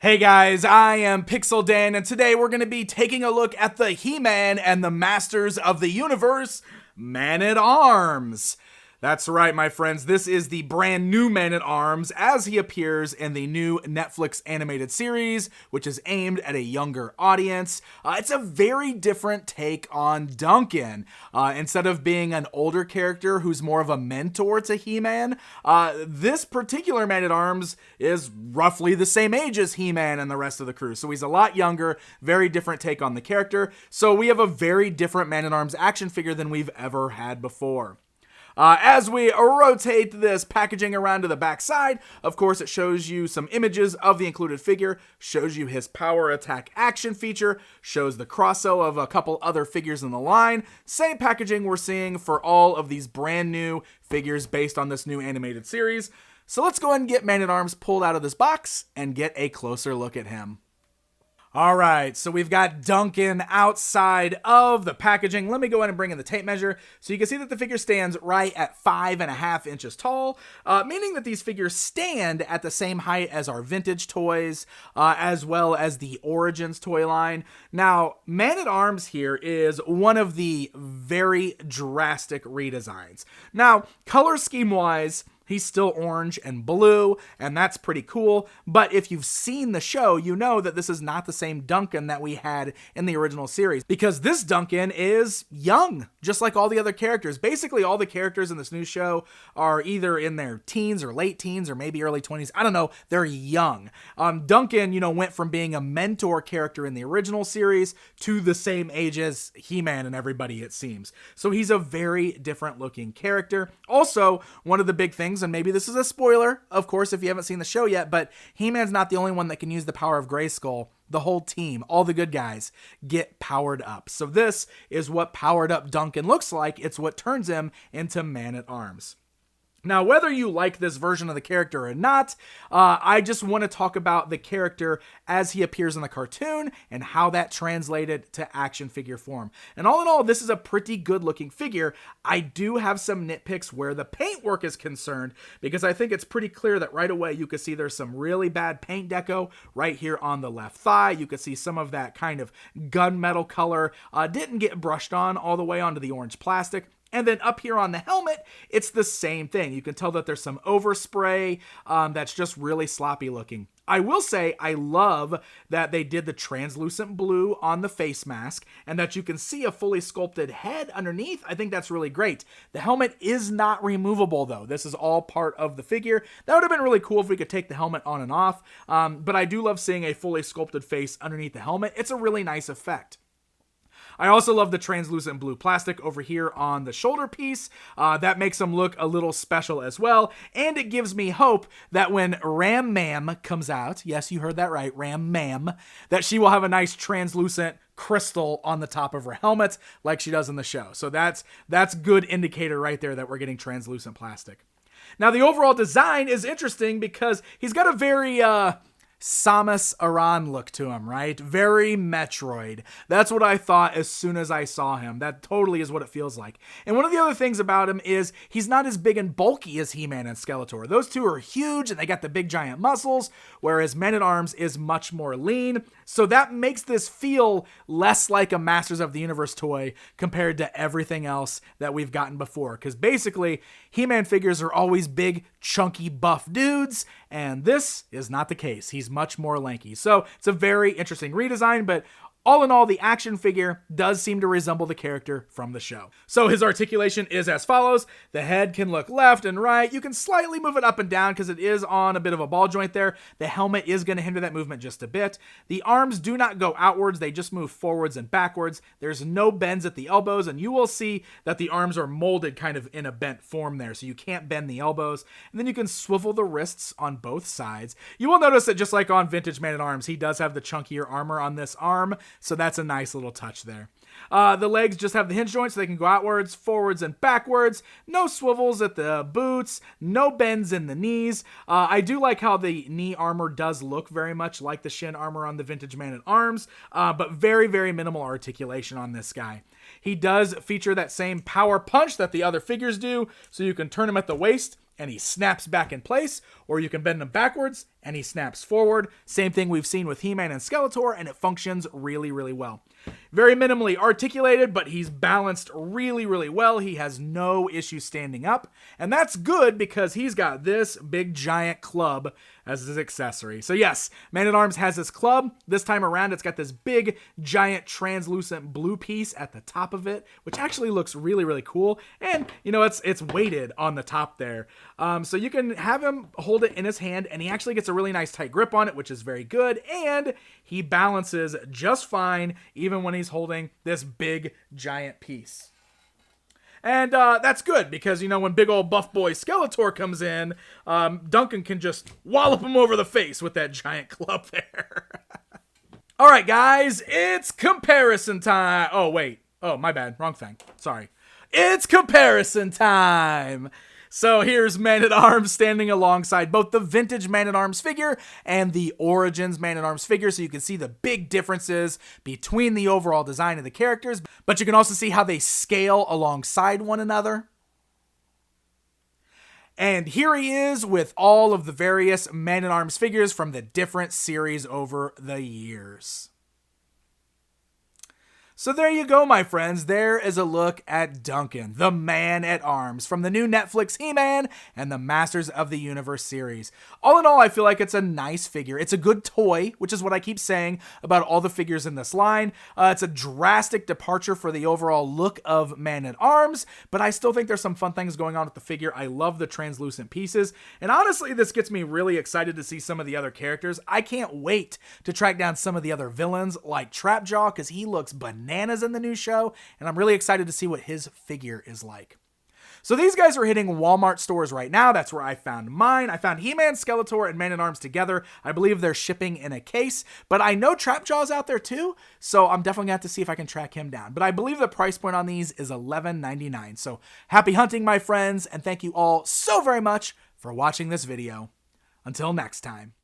Hey guys, I am Pixel Dan, and today we're going to be taking a look at the He-Man and the Masters of the Universe Man-at-Arms. That's right, my friends. This is the brand new Man-at-Arms as he appears in the new Netflix animated series, which is aimed at a younger audience. It's a very different take on Duncan. Instead of being an older character who's more of a mentor to He-Man, this particular Man-at-Arms is roughly the same age as He-Man and the rest of the crew. So he's a lot younger, very different take on the character. So we have a very different Man-at-Arms action figure than we've ever had before. As we rotate this packaging around to the back side, of course, it shows you some images of the included figure, shows you his power attack action feature, shows the cross-sell of a couple other figures in the line. Same packaging we're seeing for all of these brand new figures based on this new animated series. So let's go ahead and get Man-at-Arms pulled out of this box and get a closer look at him. All right, so we've got Duncan outside of the packaging. Let me go ahead and bring in the tape measure so you can see that the figure stands right at 5.5 inches tall, meaning that these figures stand at the same height as our vintage toys, as well as the Origins toy line. Now, Man-at-Arms here is one of the very drastic redesigns. Now, color scheme-wise, he's still orange and blue, and that's pretty cool. But if you've seen the show, you know that this is not the same Duncan that we had in the original series, because this Duncan is young, just like all the other characters. Basically, all the characters in this new show are either in their teens or late teens or maybe early 20s. I don't know. They're young. Duncan, went from being a mentor character in the original series to the same age as He-Man and everybody, it seems. So he's a very different looking character. Also, one of the big things, and maybe this is a spoiler, of course, if you haven't seen the show yet, but He-Man's not the only one that can use the power of Grayskull. The whole team, all the good guys, get powered up. So this is what powered up Duncan looks like. It's what turns him into Man-at-Arms. Now, whether you like this version of the character or not, I just want to talk about the character as he appears in the cartoon and how that translated to action figure form. And all in all, this is a pretty good looking figure. I do have some nitpicks where the paintwork is concerned, because I think it's pretty clear that right away you can see there's some really bad paint deco right here on the left thigh. You can see some of that kind of gunmetal color didn't get brushed on all the way onto the orange plastic. And then up here on the helmet, it's the same thing. You can tell that there's some overspray that's just really sloppy looking. I will say I love that they did the translucent blue on the face mask and that you can see a fully sculpted head underneath. I think that's really great. The helmet is not removable though. This is all part of the figure. That would have been really cool if we could take the helmet on and off. But I do love seeing a fully sculpted face underneath the helmet. It's a really nice effect. I also love the translucent blue plastic over here on the shoulder piece. That makes them look a little special as well. And it gives me hope that when Ram Mam comes out, yes, you heard that right, Ram Mam, that she will have a nice translucent crystal on the top of her helmet like she does in the show. So that's good indicator right there that we're getting translucent plastic. Now, the overall design is interesting because he's got a very Samus Aran look to him, right? Very Metroid. That's what I thought as soon as I saw him. That totally is what it feels like. And one of the other things about him is he's not as big and bulky as He-Man and Skeletor. Those two are huge and they got the big giant muscles, whereas Man-at-Arms is much more lean. So that makes this feel less like a Masters of the Universe toy compared to everything else that we've gotten before. Because basically, He-Man figures are always big, chunky, buff dudes, and this is not the case. He's much more lanky. So it's a very interesting redesign, but all in all, the action figure does seem to resemble the character from the show. So his articulation is as follows. The head can look left and right. You can slightly move it up and down because it is on a bit of a ball joint there. The helmet is going to hinder that movement just a bit. The arms do not go outwards. They just move forwards and backwards. There's no bends at the elbows, and you will see that the arms are molded kind of in a bent form there, so you can't bend the elbows. And then you can swivel the wrists on both sides. You will notice that just like on Vintage Man-at-Arms, he does have the chunkier armor on this arm, so that's a nice little touch there. The legs just have the hinge joints so they can go outwards, forwards, and backwards. No swivels at the boots. No bends in the knees. I do like how the knee armor does look very much like the shin armor on the Vintage Man-at-Arms, but very, very minimal articulation on this guy. He does feature that same power punch that the other figures do, so you can turn him at the waist and he snaps back in place, or you can bend him backwards and he snaps forward. Same thing we've seen with He-Man and Skeletor, and it functions really, really well. Very minimally articulated, but he's balanced really, really well. He has no issue standing up, and that's good because he's got this big giant club as his accessory. So yes, Man-at-Arms has this club. This time around, it's got this big giant translucent blue piece at the top of it, which actually looks really, really cool. And you know, it's weighted on the top there. So you can have him hold it in his hand, and he actually gets a really nice tight grip on it, which is very good. And he balances just fine, even when he's holding this big giant piece. And that's good because, you know, when big old buff boy Skeletor comes in, Duncan can just wallop him over the face with that giant club there. All right, guys, it's comparison time. Oh, wait. Oh, my bad. Wrong thing. Sorry. It's comparison time. So here's Man-at-Arms standing alongside both the vintage Man-at-Arms figure and the Origins Man-at-Arms figure, so you can see the big differences between the overall design of the characters, but you can also see how they scale alongside one another. And here he is with all of the various Man-at-Arms figures from the different series over the years. So there you go, my friends. There is a look at Duncan, the Man-at-Arms, from the new Netflix He-Man and the Masters of the Universe series. All in all, I feel like it's a nice figure. It's a good toy, which is what I keep saying about all the figures in this line. It's a drastic departure for the overall look of Man-at-Arms, but I still think there's some fun things going on with the figure. I love the translucent pieces, and honestly, this gets me really excited to see some of the other characters. I can't wait to track down some of the other villains, like Trapjaw, because he looks bananas in the new show, and I'm really excited to see what his figure is like. So these guys are hitting Walmart stores right now. That's where I found mine. I found He-Man, Skeletor, and Man-at-Arms together. I believe they're shipping in a case, but I know Trapjaw's out there too, so I'm definitely going to have to see if I can track him down. But I believe the price point on these is $11.99. So happy hunting, my friends, and thank you all so very much for watching this video. Until next time.